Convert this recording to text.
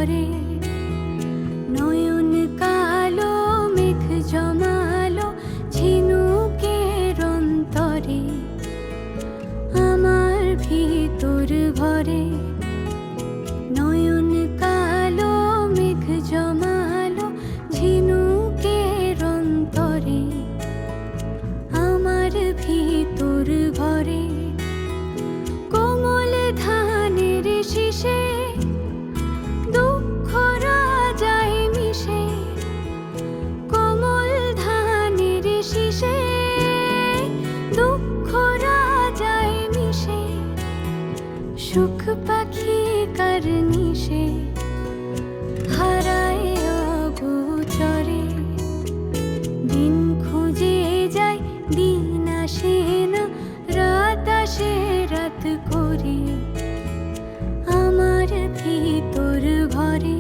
ভরে, নয়ন কালো মেঘ জমালো ঝিনুকের অন্তরে, আমার ভিতর ভরে। নয়ন কালো মেঘ জমালো ঝিনুকের অন্তরে, আমার ভিতর ভরে। কোমল ধানের শীষে দুঃখ রাজায় মিশে, কোমল ধানের শীষে দুঃখ রাজায় মিশে, সুখ পাখি কার নিশে হারায় অগোচরে। দিন খুঁজে যায় দিন আসে না, রাত আসে রাত করে, আমার ভিতর ভরে।